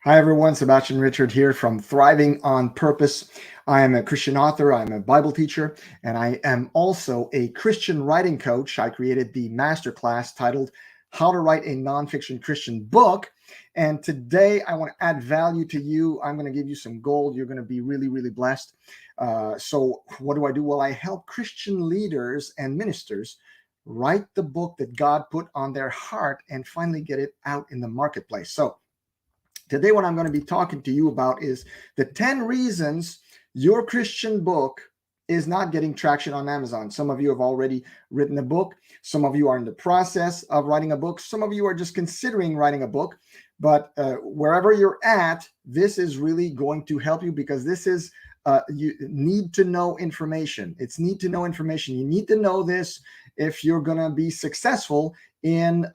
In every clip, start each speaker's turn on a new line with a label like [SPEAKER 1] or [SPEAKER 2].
[SPEAKER 1] Hi, everyone. Sebastian Richard here from Thriving on Purpose. I am a Christian author, I'm a Bible teacher, and I am also a Christian writing coach. I created the masterclass titled How to Write a Nonfiction Christian Book. And today I want to add value to you. I'm going to give you some gold. You're going to be really, really blessed. So, what do? Well, I help Christian leaders and ministers write the book that God put on their heart and finally get it out in the marketplace. So, today, what I'm going to be talking to you about is the 10 reasons your Christian book is not getting traction on Amazon. Some of you have already written a book. Some of you are in the process of writing a book. Some of you are just considering writing a book. But wherever you're at, this is really going to help you because this is you need to know information. It's need to know information. You need to know this if you're going to be successful in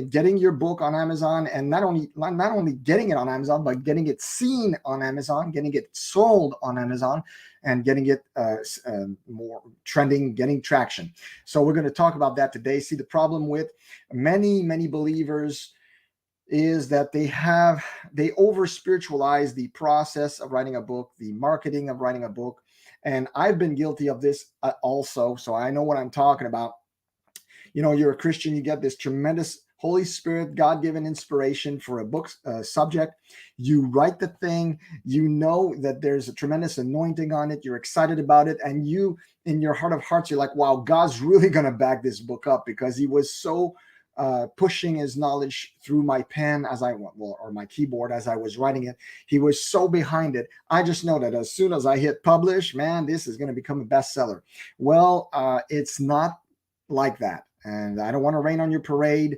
[SPEAKER 1] getting your book on Amazon, and not only getting it on Amazon, but getting it seen on Amazon, getting it sold on Amazon, and getting it more trending, getting traction. So we're going to talk about that today. See, the problem with many believers is that they over spiritualize the process of writing a book, the marketing of writing a book. And I've been guilty of this also, so I know what I'm talking about. You're a Christian, you get this tremendous Holy Spirit, God-given inspiration for a book subject. You write the thing, you know that there's a tremendous anointing on it, you're excited about it, and you, in your heart of hearts, you're like, wow, God's really going to back this book up because he was so pushing his knowledge through my pen or my keyboard as I was writing it. He was so behind it. I just know that as soon as I hit publish, man, this is going to become a bestseller. Well, it's not like that. And I don't want to rain on your parade.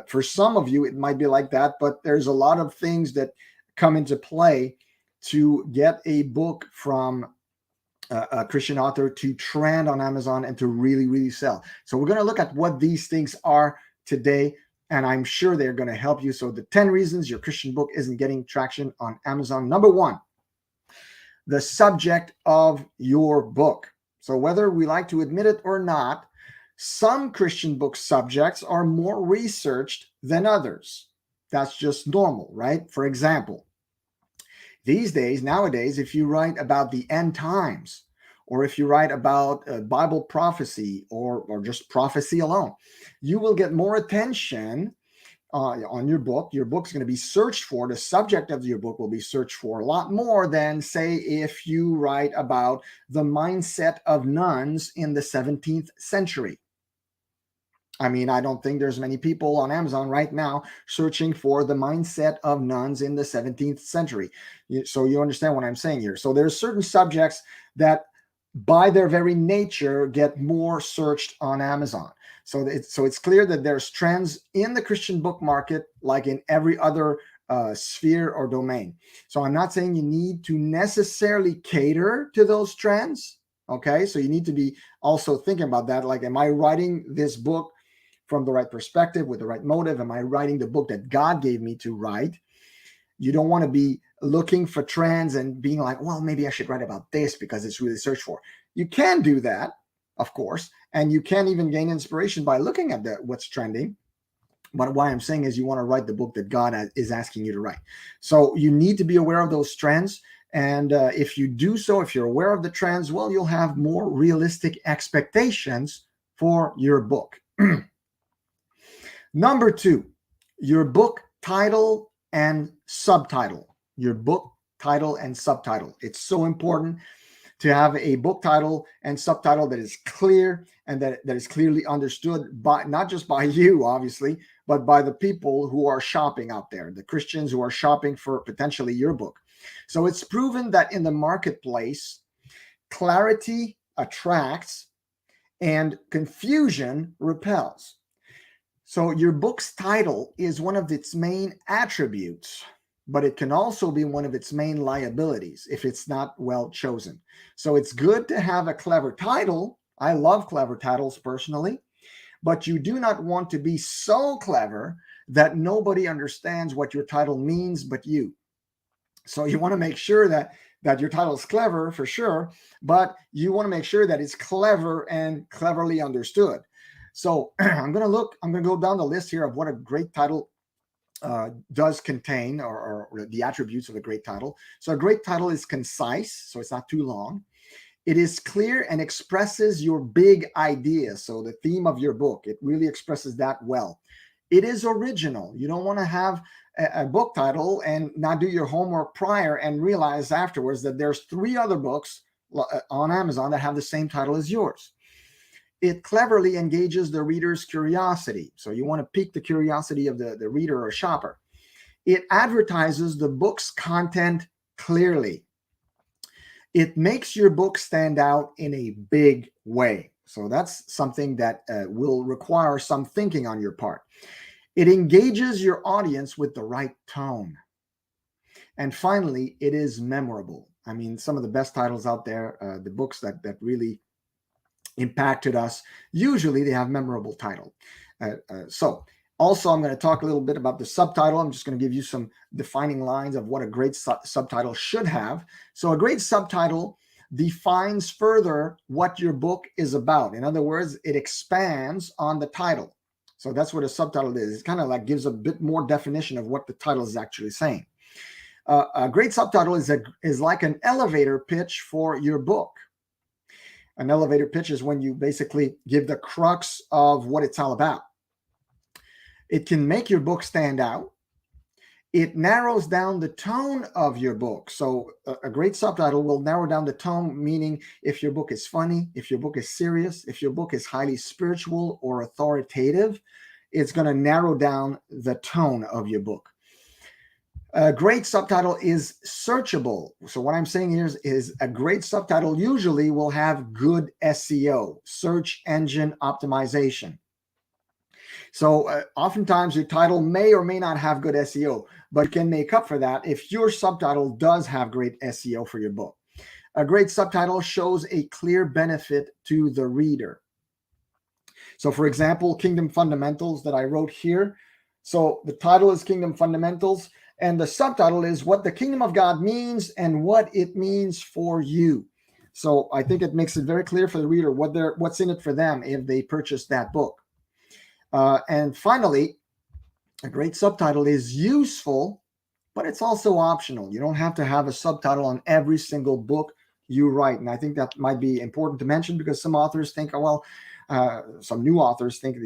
[SPEAKER 1] For some of you, it might be like that, but there's a lot of things that come into play to get a book from a Christian author to trend on Amazon and to really, really sell. So we're going to look at what these things are today, and I'm sure they're going to help you. So the 10 reasons your Christian book isn't getting traction on Amazon. Number one, the subject of your book. So whether we like to admit it or not, some Christian book subjects are more researched than others. That's just normal, right? For example, nowadays, if you write about the end times, or if you write about Bible prophecy or just prophecy alone, you will get more attention on your book. Your book's going to be searched for. The subject of your book will be searched for a lot more than, say, if you write about the mindset of nuns in the 17th century. I mean, I don't think there's many people on Amazon right now searching for the mindset of nuns in the 17th century. So you understand what I'm saying here. So there's certain subjects that by their very nature get more searched on Amazon. So it's clear that there's trends in the Christian book market like in every other sphere or domain. So I'm not saying you need to necessarily cater to those trends. Okay, so you need to be also thinking about that. Like, am I writing this book from the right perspective, with the right motive? Am I writing the book that God gave me to write? You don't want to be looking for trends and being like, well, maybe I should write about this because it's really searched for. You can do that, of course, and you can even gain inspiration by looking at what's trending. But what I'm saying is you want to write the book that God is asking you to write. So you need to be aware of those trends. And if you do so, if you're aware of the trends, well, you'll have more realistic expectations for your book. Number two, your book title and subtitle. Your book title and subtitle. It's so important to have a book title and subtitle that is clear and that is clearly understood by not just by you, obviously, but by the people who are shopping out there, the Christians who are shopping for potentially your book. So it's proven that in the marketplace, clarity attracts and confusion repels. So your book's title is one of its main attributes, but it can also be one of its main liabilities if it's not well chosen. So it's good to have a clever title. I love clever titles personally, but you do not want to be so clever that nobody understands what your title means but you. So you want to make sure that your title is clever for sure, but you want to make sure that it's clever and cleverly understood. So I'm going to go down the list here of what a great title does contain or the attributes of a great title. So a great title is concise, so it's not too long. It is clear and expresses your big idea. So the theme of your book, it really expresses that well. It is original. You don't want to have a book title and not do your homework prior and realize afterwards that there's 3 other books on Amazon that have the same title as yours. It cleverly engages the reader's curiosity. So you want to pique the curiosity of the reader or shopper. It advertises the book's content clearly. It makes your book stand out in a big way. So that's something that will require some thinking on your part. It engages your audience with the right tone. And finally, it is memorable. I mean, some of the best titles out there, the books that really impacted us, usually they have memorable title. So also, I'm going to talk a little bit about the subtitle. I'm just going to give you some defining lines of what a great subtitle should have. So a great subtitle defines further what your book is about. In other words, it expands on the title. So that's what a subtitle is. It kind of like gives a bit more definition of what the title is actually saying. A great subtitle is like an elevator pitch for your book. An elevator pitch is when you basically give the crux of what it's all about. It can make your book stand out. It narrows down the tone of your book. So a great subtitle will narrow down the tone, meaning if your book is funny, if your book is serious, if your book is highly spiritual or authoritative, it's going to narrow down the tone of your book. A great subtitle is searchable. So what I'm saying here is a great subtitle usually will have good SEO, search engine optimization. So oftentimes your title may or may not have good SEO, but you can make up for that if your subtitle does have great SEO for your book. A great subtitle shows a clear benefit to the reader. So for example, Kingdom Fundamentals that I wrote here. So the title is Kingdom Fundamentals, and the subtitle is What the Kingdom of God Means and What It Means for You. So I think it makes it very clear for the reader what's in it for them if they purchase that book. And finally, a great subtitle is useful, but it's also optional. You don't have to have a subtitle on every single book you write. And I think that might be important to mention because some authors think, some new authors think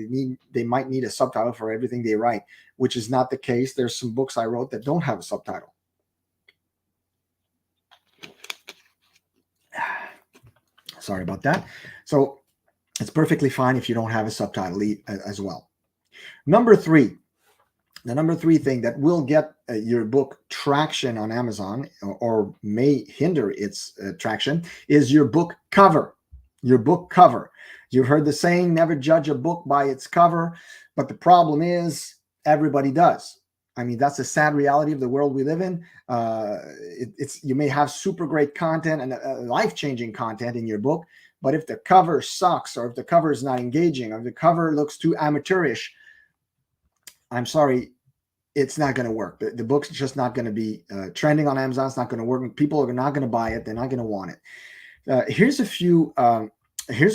[SPEAKER 1] they might need a subtitle for everything they write, which is not the case. There's some books I wrote that don't have a subtitle. Sorry about that. So it's perfectly fine if you don't have a subtitle as well. Number 3, the number 3 thing that will get your book traction on Amazon or may hinder its traction is your book cover. Your book cover. You've heard the saying, never judge a book by its cover. But the problem is everybody does. I mean, that's a sad reality of the world we live in. You may have super great content and life-changing content in your book, but if the cover sucks or if the cover is not engaging or if the cover looks too amateurish, I'm sorry, it's not going to work. The book's just not going to be trending on Amazon. It's not going to work. People are not going to buy it. They're not going to want it. Here's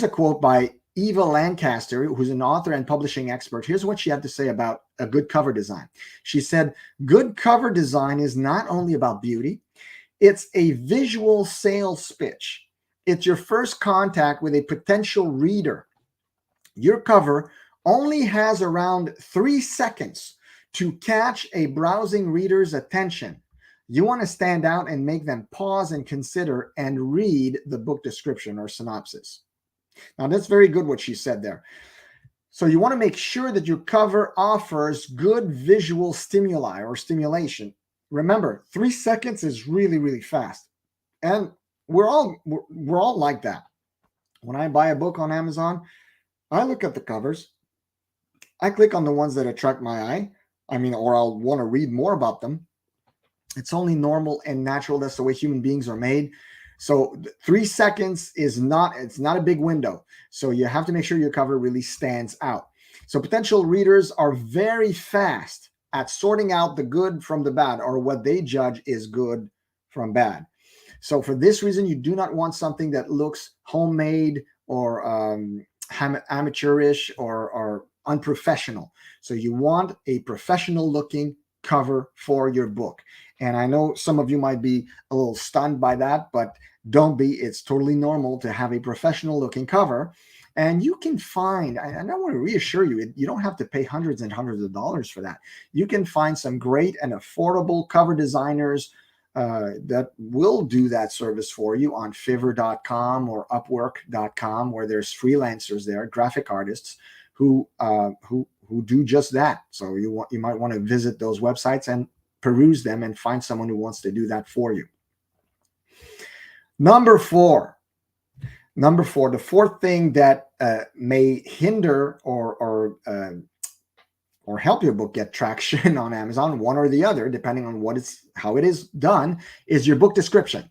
[SPEAKER 1] a quote by Eva Lancaster, who's an author and publishing expert. Here's what she had to say about a good cover design. She said, good cover design is not only about beauty, it's a visual sales pitch. It's your first contact with a potential reader. Your cover only has around 3 seconds to catch a browsing reader's attention. You want to stand out and make them pause and consider and read the book description or synopsis. Now, that's very good what she said there. So you want to make sure that your cover offers good visual stimuli or stimulation. Remember, 3 seconds is really, really fast. And we're all like that. When I buy a book on Amazon, I look at the covers. I click on the ones that attract my eye. Or I'll want to read more about them. It's only normal and natural. That's the way human beings are made. So 3 seconds it's not a big window. So you have to make sure your cover really stands out. So potential readers are very fast at sorting out the good from the bad, or what they judge is good from bad. So for this reason, you do not want something that looks homemade or amateurish or unprofessional. So you want a professional looking cover for your book. And I know some of you might be a little stunned by that, but don't be. It's totally normal to have a professional looking cover. And you can find, and I want to reassure you, you don't have to pay hundreds and hundreds of dollars for that. You can find some great and affordable cover designers that will do that service for you on Fiverr.com or Upwork.com, where there's freelancers there, graphic artists who do just that. So you might want to visit those websites and peruse them and find someone who wants to do that for you. Number four, the fourth thing that may hinder or help your book get traction on Amazon, one or the other, depending on how it is done, is your book description.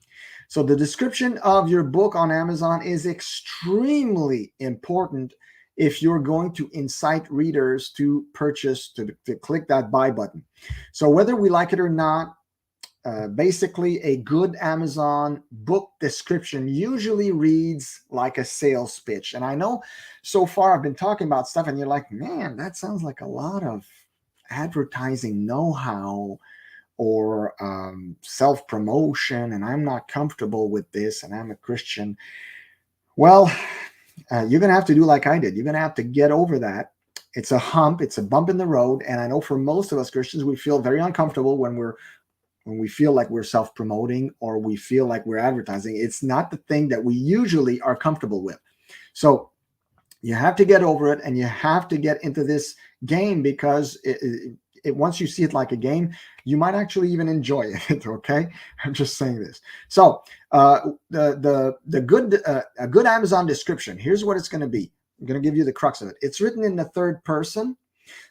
[SPEAKER 1] So the description of your book on Amazon is extremely important if you're going to incite readers to purchase, to click that buy button. So whether we like it or not, basically a good Amazon book description usually reads like a sales pitch. And I know so far I've been talking about stuff and you're like, man, that sounds like a lot of advertising know-how or self-promotion, and I'm not comfortable with this, and I'm a Christian. Well, you're going to have to do like I did. You're going to have to get over that. It's a hump. It's a bump in the road. And I know for most of us Christians, we feel very uncomfortable when we feel like we're self-promoting or we feel like we're advertising. It's not the thing that we usually are comfortable with. So you have to get over it, and you have to get into this game, because once you see it like a game, you might actually even enjoy it. Okay, I'm just saying this. So a good Amazon description, here's what it's going to be. I'm going to give you the crux of it. It's written in the third person,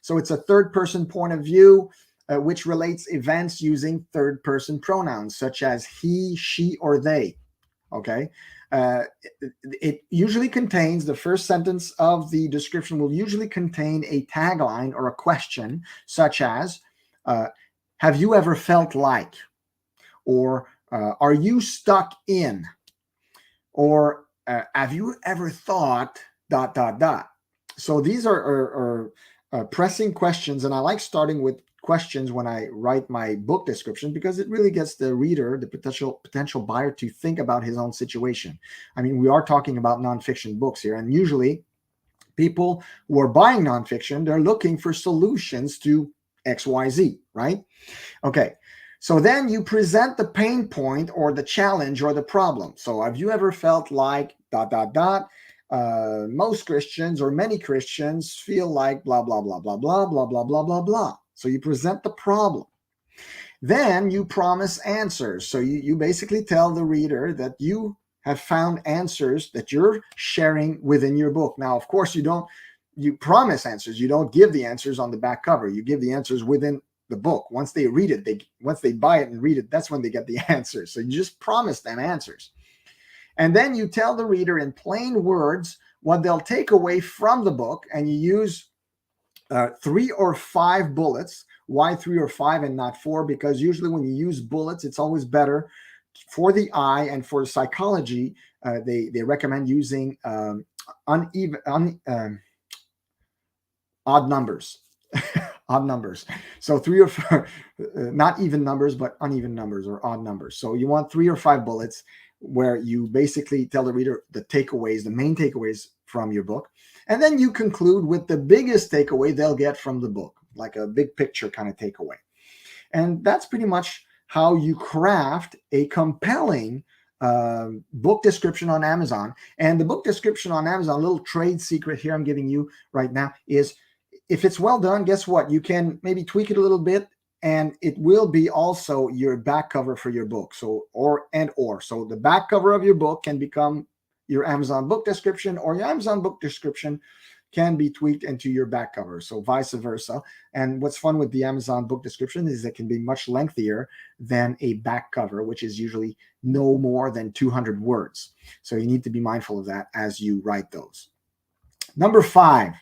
[SPEAKER 1] so it's a third person point of view, which relates events using third person pronouns such as he, she, or they. Okay. It usually contains, the first sentence of the description will usually contain a tagline or a question such as, have you ever felt like, or are you stuck in, or have you ever thought ... So these are pressing questions, and I like starting with questions when I write my book description, because it really gets the reader, the potential buyer, to think about his own situation. I mean, we are talking about nonfiction books here, and usually people who are buying nonfiction, they're looking for solutions to XYZ, right? Okay. So then you present the pain point or the challenge or the problem. So have you ever felt like ... most Christians or many Christians feel like blah, blah, blah, blah, blah, blah, blah, blah, blah, blah. So you present the problem. Then you promise answers. So you basically tell the reader that you have found answers that you're sharing within your book. Now, of course, you promise answers. You don't give the answers on the back cover. You give the answers within the book. Once they read it, once they buy it and read it, that's when they get the answers. So you just promise them answers. And then you tell the reader in plain words what they'll take away from the book, and you use 3 or 5 bullets. Why 3 or 5 and not 4? Because usually when you use bullets, it's always better for the eye and for psychology. They recommend using odd numbers. Odd numbers. So 3 or 4, not even numbers, but uneven numbers or odd numbers. So you want 3 or 5 bullets where you basically tell the reader the takeaways, the main takeaways from your book. And then you conclude with the biggest takeaway they'll get from the book, like a big picture kind of takeaway. And that's pretty much how you craft a compelling book description on Amazon. And the book description on Amazon, a little trade secret here I'm giving you right now, is if it's well done, guess what? You can maybe tweak it a little bit, and it will be also your back cover for your book. So so the back cover of your book can become your Amazon book description, or your Amazon book description can be tweaked into your back cover. So vice versa. And what's fun with the Amazon book description is it can be much lengthier than a back cover, which is usually no more than 200 words. So you need to be mindful of that as you write those. Number 5,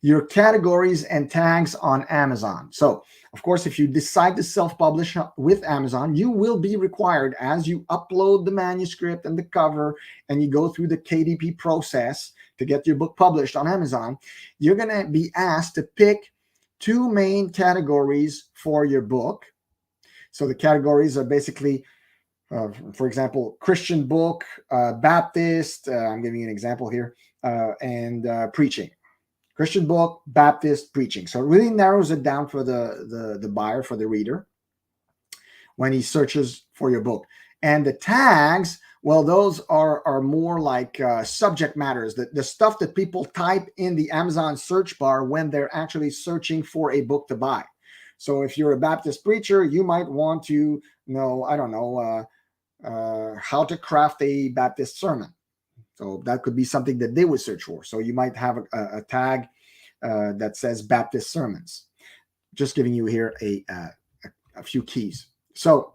[SPEAKER 1] your categories and tags on Amazon. So, of course, if you decide to self-publish with Amazon, you will be required, as you upload the manuscript and the cover and you go through the KDP process to get your book published on Amazon, you're going to be asked to pick two main categories for your book. So the categories are basically, for example, Christian book, Baptist, I'm giving you an example here, and preaching. Christian book, Baptist, preaching. So it really narrows it down for the buyer, for the reader, when he searches for your book. And the tags, well, those are more like subject matters, the stuff that people type in the Amazon search bar when they're actually searching for a book to buy. So if you're a Baptist preacher, you might want to know, I don't know, how to craft a Baptist sermon. So that could be something that they would search for. So you might have a tag that says Baptist sermons. Just giving you here a few keys. So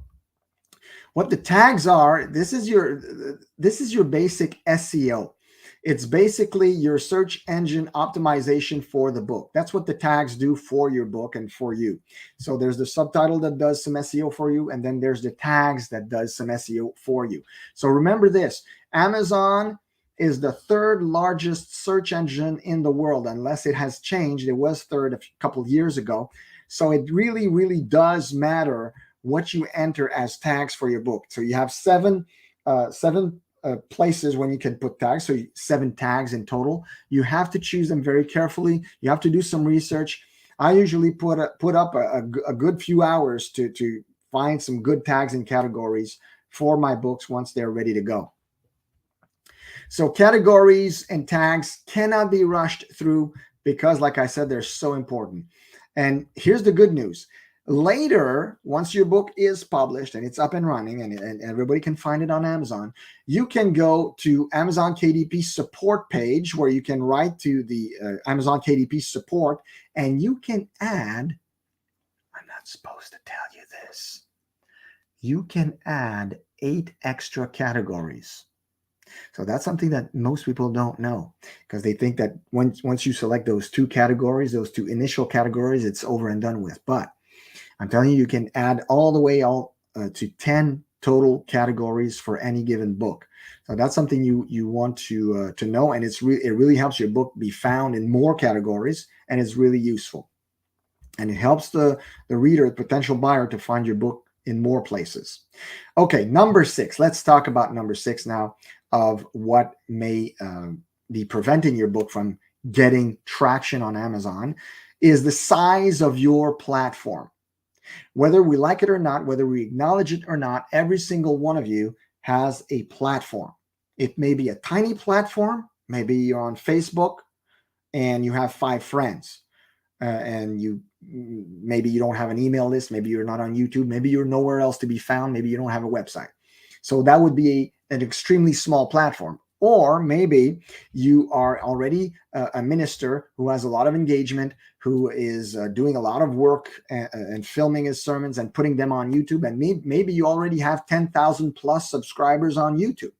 [SPEAKER 1] what the tags are, this is your basic SEO. It's basically your search engine optimization for the book. That's what the tags do for your book and for you. So there's the subtitle that does some SEO for you, and then there's the tags that does some SEO for you. So remember this, Amazon is the third largest search engine in the world, unless it has changed. It was third a couple of years ago. So it really, really does matter what you enter as tags for your book. So you have seven places when you can put tags. So 7 tags in total. You have to choose them very carefully. You have to do some research. I usually put up a good few hours to find some good tags and categories for my books once they're ready to go. So categories and tags cannot be rushed through because, like I said, they're so important. And here's the good news. Later, once your book is published and it's up and running and everybody can find it on Amazon, you can go to Amazon KDP support page where you can write to the Amazon KDP support, and you can add, I'm not supposed to tell you this, you can add 8 extra categories. So that's something that most people don't know, because they think that once you select those 2 categories, those 2 initial categories, it's over and done with. But I'm telling you, you can add all the way to 10 total categories for any given book. So that's something you want to know, and it really helps your book be found in more categories, and it's really useful. And it helps the reader, the potential buyer, to find your book in more places. Okay, number 6. Let's talk about number 6 now, of what may be preventing your book from getting traction on Amazon, is the size of your platform. Whether we like it or not, whether we acknowledge it or not, every single one of you has a platform. It may be a tiny platform. Maybe you're on Facebook and you have 5 friends, and maybe you don't have an email list. Maybe you're not on YouTube. Maybe you're nowhere else to be found. Maybe you don't have a website. So that would be an extremely small platform. Or maybe you are already a minister who has a lot of engagement, who is doing a lot of work and filming his sermons and putting them on YouTube. And maybe you already have 10,000 plus subscribers on YouTube.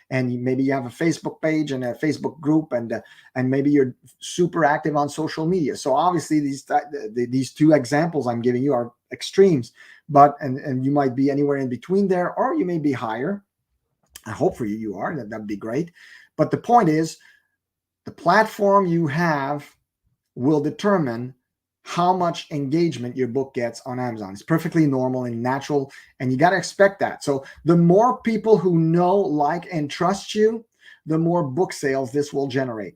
[SPEAKER 1] And maybe you have a Facebook page and a Facebook group, and maybe you're super active on social media. So obviously these 2 examples I'm giving you are extremes, but and you might be anywhere in between there, or you may be higher. I hope for you are. That'd be great. But the point is, the platform you have will determine how much engagement your book gets on Amazon. It's perfectly normal and natural, and you got to expect that. So the more people who know, like, and trust you, the more book sales this will generate.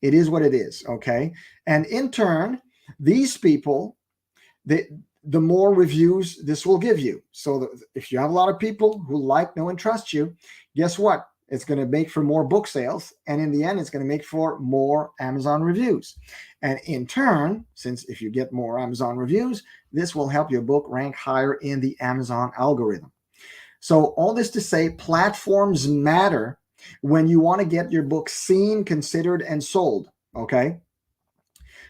[SPEAKER 1] It is what it is, okay? And in turn, these people, the more reviews this will give you. So if you have a lot of people who like, know, and trust you, guess what? It's going to make for more book sales. And in the end, it's going to make for more Amazon reviews. And in turn, since if you get more Amazon reviews, this will help your book rank higher in the Amazon algorithm. So all this to say, platforms matter when you want to get your book seen, considered, and sold, okay?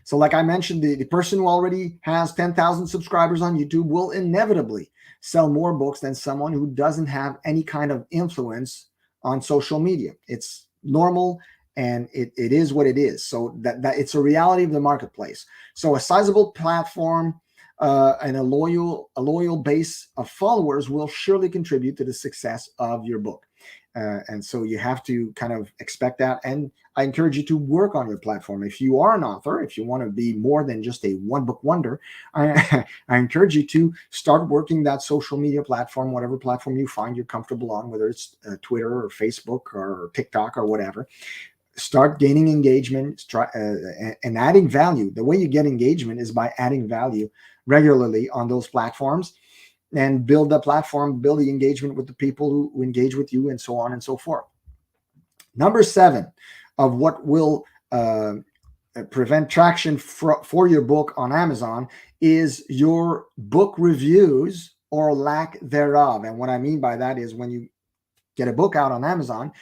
[SPEAKER 1] So like I mentioned, the person who already has 10,000 subscribers on YouTube will inevitably sell more books than someone who doesn't have any kind of influence on social media. It's normal, and it is what it is. So that it's a reality of the marketplace. So a sizable platform and a loyal base of followers will surely contribute to the success of your book. And so you have to kind of expect that. And I encourage you to work on your platform. If you are an author, if you want to be more than just a one book wonder, I encourage you to start working that social media platform, whatever platform you find you're comfortable on, whether it's Twitter or Facebook or TikTok or whatever. Start gaining engagement and adding value. The way you get engagement is by adding value regularly on those platforms, and build the platform, build the engagement with the people who engage with you, and so on and so forth. Number 7 of what will prevent traction for your book on Amazon is your book reviews or lack thereof. And what I mean by that is, when you get a book out on Amazon,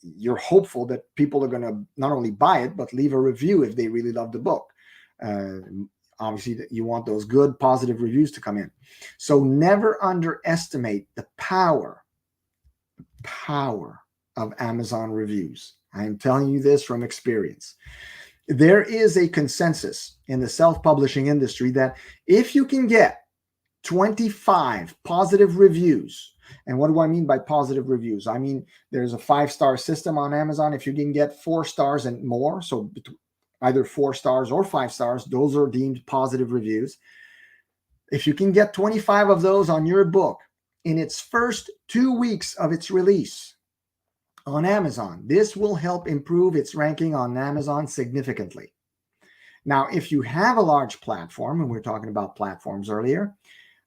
[SPEAKER 1] you're hopeful that people are going to not only buy it, but leave a review if they really love the book. Obviously, you want those good, positive reviews to come in. So never underestimate the power of Amazon reviews. I am telling you this from experience. There is a consensus in the self-publishing industry that if you can get 25 positive reviews, and what do I mean by positive reviews? I mean, there's a 5-star system on Amazon. If you can get 4 stars and more, so either 4 stars or 5 stars, those are deemed positive reviews. If you can get 25 of those on your book in its first 2 weeks of its release on Amazon, this will help improve its ranking on Amazon significantly. Now, if you have a large platform, and we were talking about platforms earlier,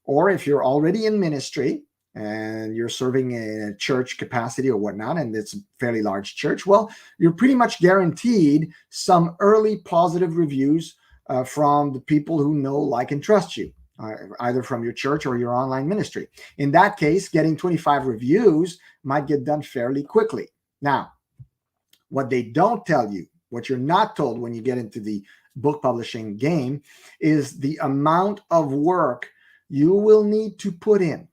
[SPEAKER 1] or if you're already in ministry and you're serving in a church capacity or whatnot, and it's a fairly large church, well, you're pretty much guaranteed some early positive reviews from the people who know, like, and trust you, either from your church or your online ministry. In that case, getting 25 reviews might get done fairly quickly. Now, what they don't tell you, what you're not told when you get into the book publishing game, is the amount of work you will need to put in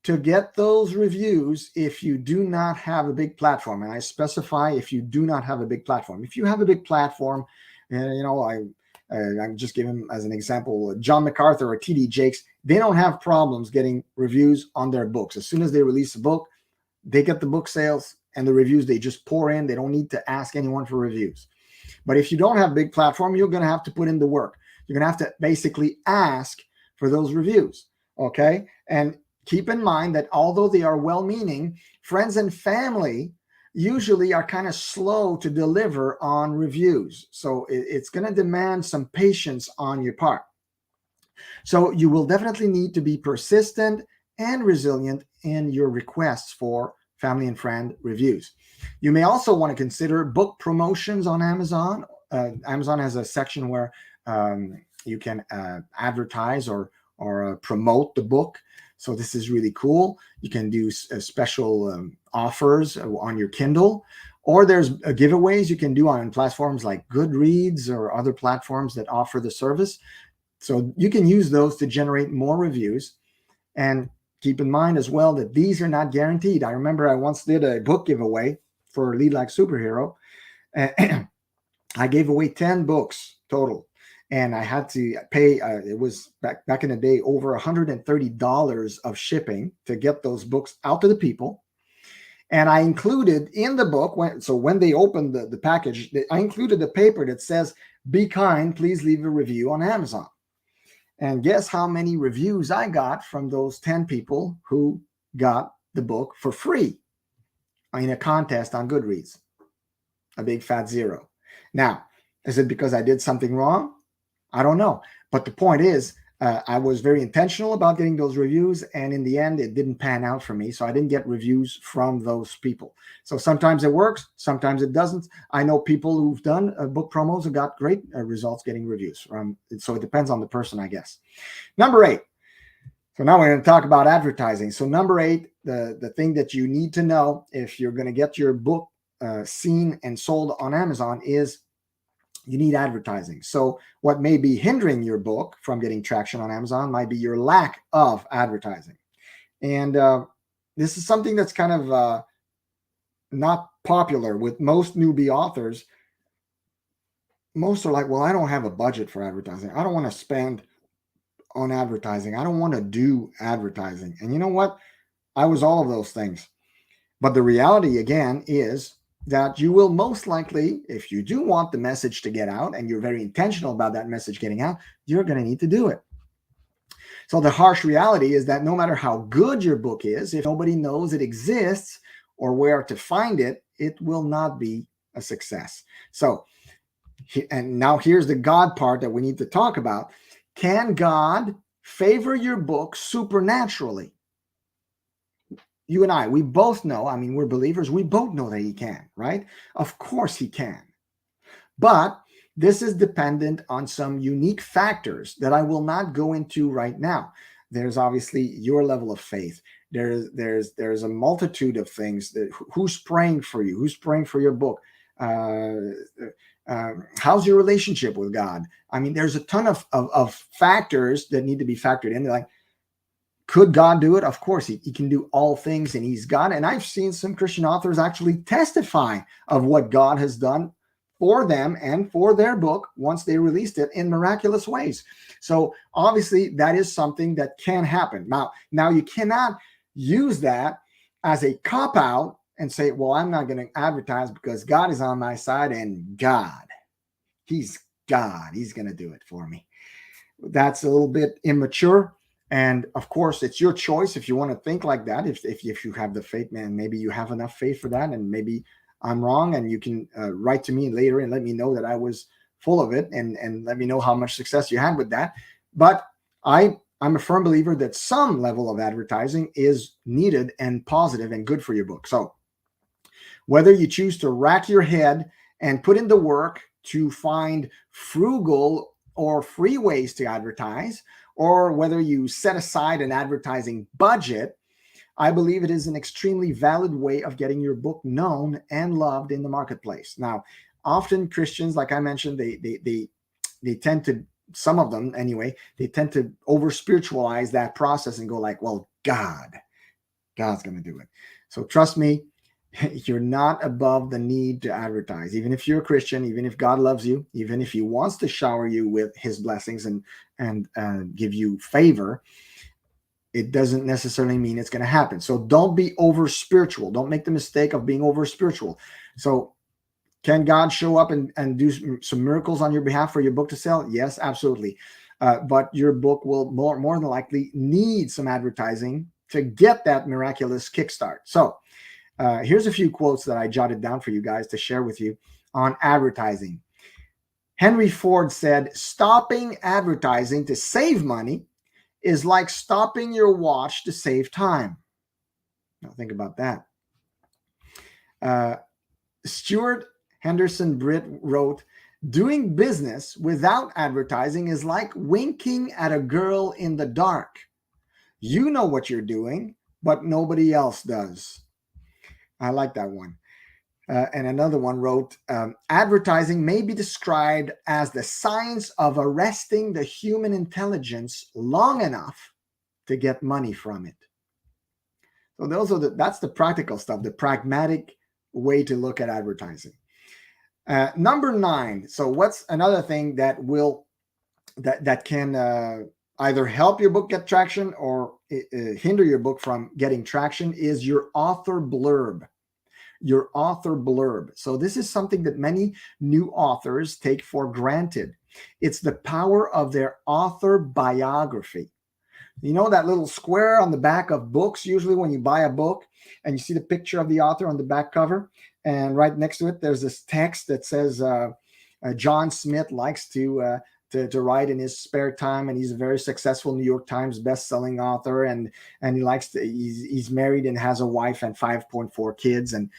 [SPEAKER 1] to get those reviews if you do not have a big platform. And I specify, if you do not have a big platform. If you have a big platform, I'm just giving as an example, John MacArthur or T.D. Jakes, they don't have problems getting reviews on their books. As soon as they release a book, they get the book sales, and the reviews they just pour in. They don't need to ask anyone for reviews. But if you don't have a big platform, you're going to have to put in the work. You're going to have to basically ask for those reviews, okay? And keep in mind that although they are well-meaning, friends and family usually are kind of slow to deliver on reviews. So it's going to demand some patience on your part. So you will definitely need to be persistent and resilient in your requests for family and friend reviews. You may also want to consider book promotions on Amazon. Amazon has a section where you can advertise or promote the book. So this is really cool. You can do special offers on your Kindle, or there's giveaways you can do on platforms like Goodreads or other platforms that offer the service. So you can use those to generate more reviews. And keep in mind as well that these are not guaranteed. I remember I once did a book giveaway for Lead Like Superhero. I gave away 10 books total, and I had to pay, it was back in the day, over $130 of shipping to get those books out to the people. And I included in the book, when they opened the package, I included the paper that says, "Be kind, please leave a review on Amazon." And guess how many reviews I got from those 10 people who got the book for free in a contest on Goodreads? A big fat 0. Now, is it because I did something wrong? I don't know. But the point is, I was very intentional about getting those reviews, and in the end, it didn't pan out for me. So I didn't get reviews from those people. So sometimes it works, sometimes it doesn't. I know people who've done book promos have got great results getting reviews. So it depends on the person, I guess. Number 8. So now we're going to talk about advertising. So number 8, the thing that you need to know if you're going to get your book seen and sold on Amazon is you need advertising. So what may be hindering your book from getting traction on Amazon might be your lack of advertising. And this is something that's kind of not popular with most newbie authors. Most are like, well, I don't have a budget for advertising. I don't want to spend on advertising. I don't want to do advertising. And you know what? I was all of those things. But the reality, again, is that you will most likely, if you do want the message to get out and you're very intentional about that message getting out, you're going to need to do it. So the harsh reality is that no matter how good your book is, if nobody knows it exists or where to find it, it will not be a success. So, and now here's the God part that we need to talk about. Can God favor your book supernaturally? You and I, we both know, I mean, we're believers, we both know that he can, right? Of course he can. But this is dependent on some unique factors that I will not go into right now. There's obviously your level of faith. There's a multitude of things that who's praying for you, who's praying for your book. How's your relationship with God? I mean, there's a ton of factors that need to be factored in. Like, could God do it? Of course, he can do all things, and he's God. And I've seen some Christian authors actually testify of what God has done for them and for their book once they released it in miraculous ways. So obviously that is something that can happen. Now you cannot use that as a cop-out and say, well, I'm not going to advertise because God is on my side, and he's God. He's going to do it for me. That's a little bit immature. And of course, it's your choice if you want to think like that. If you have the faith, man, maybe you have enough faith for that, and maybe I'm wrong, and you can write to me later and let me know that I was full of it, and let me know how much success you had with that. But I'm a firm believer that some level of advertising is needed and positive and good for your book. So whether you choose to rack your head and put in the work to find frugal or free ways to advertise, or whether you set aside an advertising budget, I believe it is an extremely valid way of getting your book known and loved in the marketplace. Now, often Christians, like I mentioned, they tend to, some of them anyway, they tend to over spiritualize that process and go like, well, God's going to do it. So trust me, you're not above the need to advertise. Even if you're a Christian, even if God loves you, even if he wants to shower you with his blessings and give you favor, it doesn't necessarily mean it's going to happen. So don't be over spiritual. Don't make the mistake of being over spiritual. So can God show up and do some miracles on your behalf for your book to sell? Yes, absolutely. But your book will more than likely need some advertising to get that miraculous kickstart. So here's a few quotes that I jotted down for you guys to share with you on advertising. Henry Ford said, stopping advertising to save money is like stopping your watch to save time. Now think about that. Stuart Henderson Britt wrote, doing business without advertising is like winking at a girl in the dark. You know what you're doing, but nobody else does. I like that one. And another one wrote, advertising may be described as the science of arresting the human intelligence long enough to get money from it. So that's the practical stuff, the pragmatic way to look at advertising. Number 9. So what's another thing that can either help your book get traction or hinder your book from getting traction is your author blurb. Your author blurb. So this is something that many new authors take for granted. It's the power of their author biography. You know that little square on the back of books, usually when you buy a book and you see the picture of the author on the back cover, and right next to it, there's this text that says, John Smith likes to write in his spare time, and he's a very successful New York Times best-selling author, and he's married and has a wife and 5.4 kids, and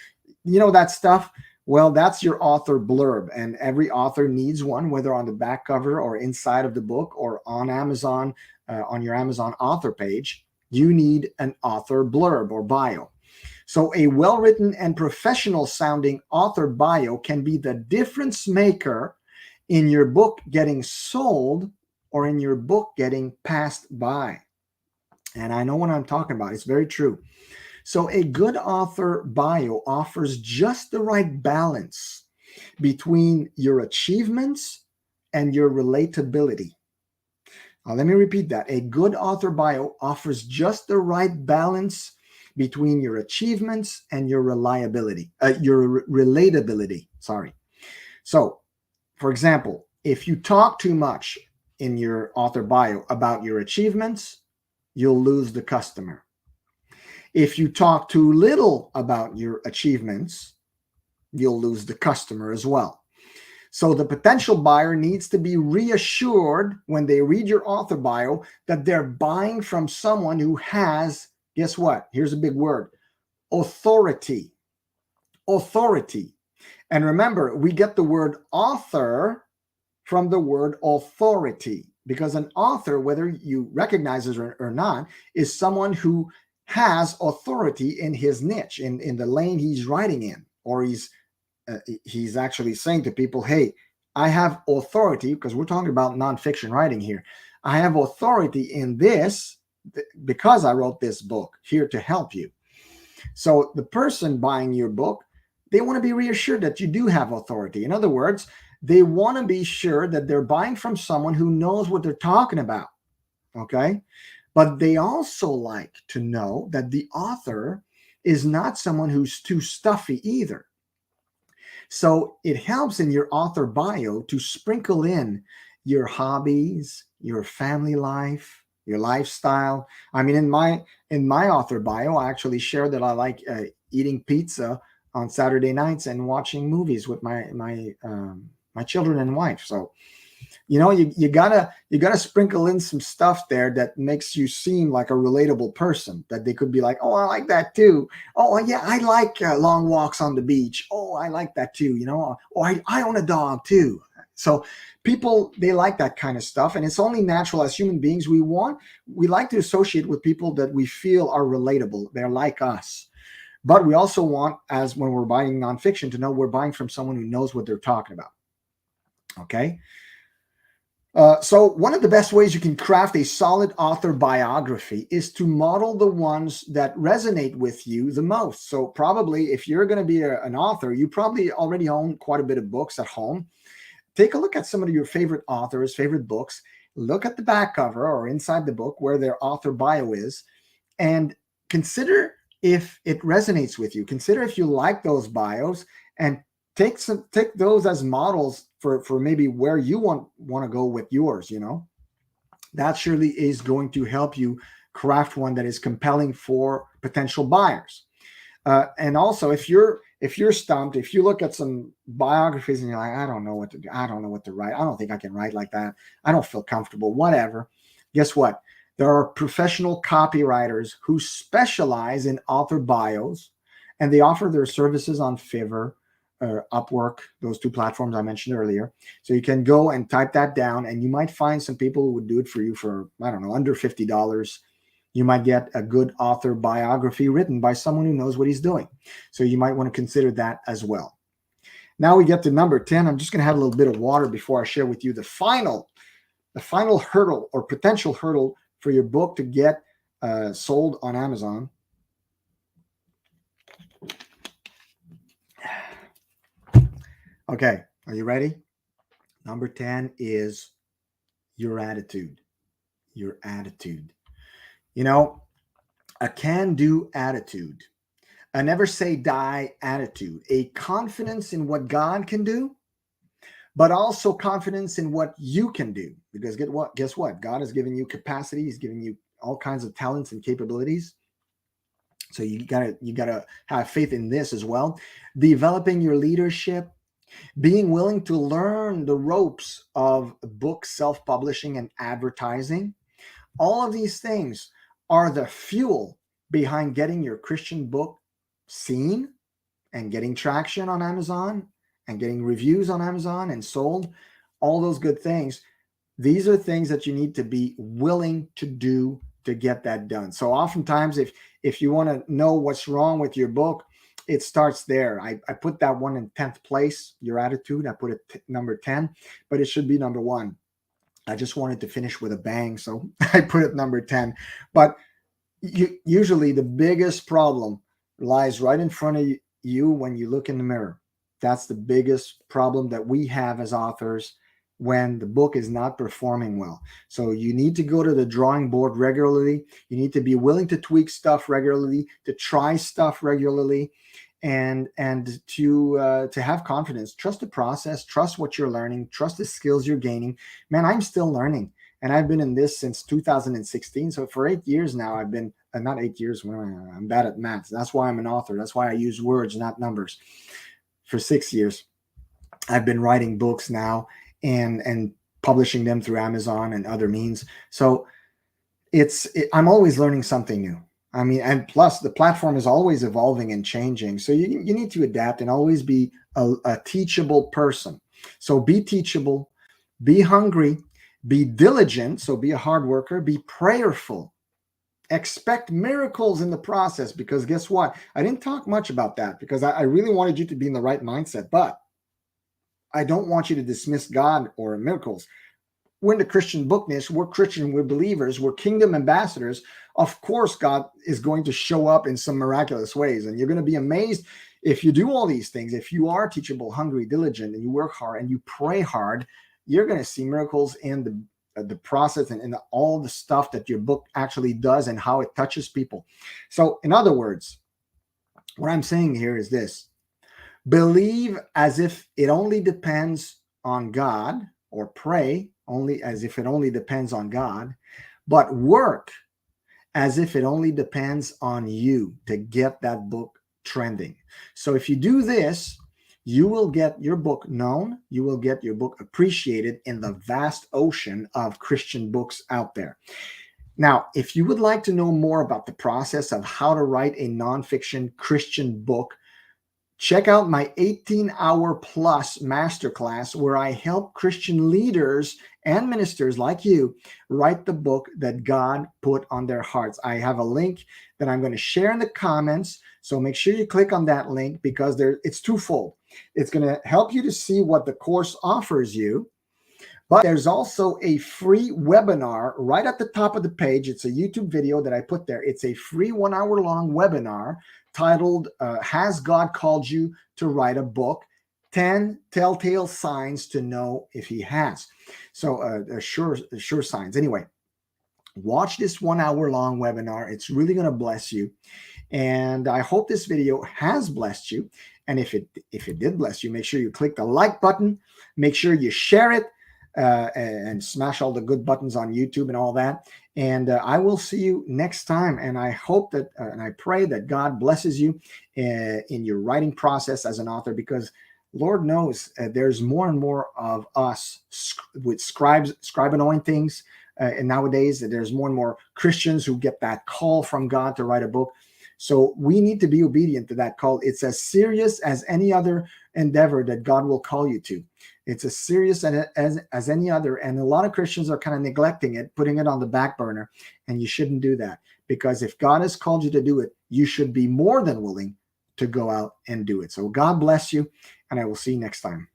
[SPEAKER 1] you know that stuff. Well, that's your author blurb, and every author needs one, whether on the back cover or inside of the book or on Amazon, on your Amazon author page. You need an author blurb or bio. So a well-written and professional-sounding author bio can be the difference maker in your book getting sold or in your book getting passed by. And I know what I'm talking about. It's very true. So a good author bio offers just the right balance between your achievements and your relatability. Now, let me repeat that. A good author bio offers just the right balance between your achievements and your reliability, relatability. Sorry. So, for example, if you talk too much in your author bio about your achievements, you'll lose the customer. If you talk too little about your achievements, you'll lose the customer as well. So the potential buyer needs to be reassured when they read your author bio that they're buying from someone who has, guess what? Here's a big word, authority. Authority. And remember, we get the word author from the word authority, because an author, whether you recognize it or not, is someone who has authority in his niche, in the lane he's writing in, or he's actually saying to people, hey, I have authority, because we're talking about nonfiction writing here. I have authority in this because I wrote this book here to help you. So the person buying your book, they want to be reassured that you do have authority. In other words, they want to be sure that they're buying from someone who knows what they're talking about. Okay. But they also like to know that the author is not someone who's too stuffy either. So it helps in your author bio to sprinkle in your hobbies, your family life, your lifestyle. I mean, in my author bio, I actually share that I like eating pizza on Saturday nights and watching movies with my children and wife. So, you know, you gotta sprinkle in some stuff there that makes you seem like a relatable person, that they could be like, oh, I like that too. Oh yeah, I like long walks on the beach. Oh, I like that too. You know, oh, I own a dog too. So people, they like that kind of stuff, and it's only natural as human beings. We like to associate with people that we feel are relatable. They're like us. But we also want, as when we're buying nonfiction, to know we're buying from someone who knows what they're talking about. Okay. So one of the best ways you can craft a solid author biography is to model the ones that resonate with you the most. So probably if you're going to be an author, you probably already own quite a bit of books at home. Take a look at some of your favorite authors, favorite books. Look at the back cover or inside the book where their author bio is, and consider if it resonates with you. Consider if you like those bios, and take those as models for maybe where you want to go with yours. You know, that surely is going to help you craft one that is compelling for potential buyers. And also, if you're stumped, if you look at some biographies and you're like, I don't know what to do, I don't know what to write, I don't think I can write like that, I don't feel comfortable, whatever. Guess what? There are professional copywriters who specialize in author bios, and they offer their services on Fiverr or Upwork, those two platforms I mentioned earlier. So you can go and type that down, and you might find some people who would do it for you for, I don't know, under $50. You might get a good author biography written by someone who knows what he's doing. So you might want to consider that as well. Now we get to number 10. I'm just going to have a little bit of water before I share with you the final hurdle or potential hurdle for your book to get sold on Amazon. Okay, are you ready? Number 10 is your attitude. Your attitude. You know, a can-do attitude, a never say die attitude, a confidence in what God can do, but also confidence in what you can do. Because guess what? God has given you capacity. He's giving you all kinds of talents and capabilities. So you gotta have faith in this as well. Developing your leadership, being willing to learn the ropes of book self-publishing and advertising. All of these things are the fuel behind getting your Christian book seen and getting traction on Amazon and getting reviews on Amazon and sold. All those good things. These are things that you need to be willing to do to get that done. So oftentimes, if you want to know what's wrong with your book, it starts there. I put that one in 10th place, your attitude. I put it number 10, but it should be number 1. I just wanted to finish with a bang, so I put it number 10. But usually the biggest problem lies right in front of you when you look in the mirror. That's the biggest problem that we have as authors, when the book is not performing well. So you need to go to the drawing board regularly. You need to be willing to tweak stuff regularly, to try stuff regularly, and to have confidence. Trust the process, trust what you're learning, trust the skills you're gaining. Man, I'm still learning, and I've been in this since 2016. So for 8 years now, I've been not 8 years. I'm bad at math. That's why I'm an author. That's why I use words, not numbers. For 6 years, I've been writing books now and publishing them through Amazon and other means. So I'm always learning something new. I mean, and plus the platform is always evolving and changing. So you need to adapt and always be a teachable person. So be teachable, be hungry, be diligent. So be a hard worker, be prayerful. Expect miracles in the process, because guess what? I didn't talk much about that because I really wanted you to be in the right mindset, but I don't want you to dismiss God or miracles. We're in the Christian book niche. We're Christian. We're believers. We're kingdom ambassadors. Of course, God is going to show up in some miraculous ways. And you're going to be amazed if you do all these things. If you are teachable, hungry, diligent, and you work hard and you pray hard, you're going to see miracles in the process and in all the stuff that your book actually does and how it touches people. So in other words, what I'm saying here is this: believe as if it only depends on God, or pray only as if it only depends on God, but work as if it only depends on you to get that book trending. So if you do this, you will get your book known, you will get your book appreciated in the vast ocean of Christian books out there. Now, if you would like to know more about the process of how to write a nonfiction Christian book, check out my 18-hour plus masterclass where I help Christian leaders and ministers like you write the book that God put on their hearts. I have a link that I'm going to share in the comments. So make sure you click on that link, because it's twofold. It's going to help you to see what the course offers you. But there's also a free webinar right at the top of the page. It's a YouTube video that I put there. It's a free 1 hour long webinar titled, Has God Called You to Write a Book? 10 Telltale Signs to Know If He Has. So sure signs. Anyway, watch this 1 hour long webinar. It's really going to bless you. And I hope this video has blessed you. And if it did bless you, make sure you click the like button. Make sure you share it. And smash all the good buttons on YouTube and all that. And I will see you next time. And I hope that, and I pray that God blesses you in your writing process as an author, because Lord knows there's more and more of us with scribe anointings. And nowadays there's more and more Christians who get that call from God to write a book. So we need to be obedient to that call. It's as serious as any other endeavor that God will call you to. It's as serious as any other. And a lot of Christians are kind of neglecting it, putting it on the back burner. And you shouldn't do that, because if God has called you to do it, you should be more than willing to go out and do it. So God bless you, and I will see you next time.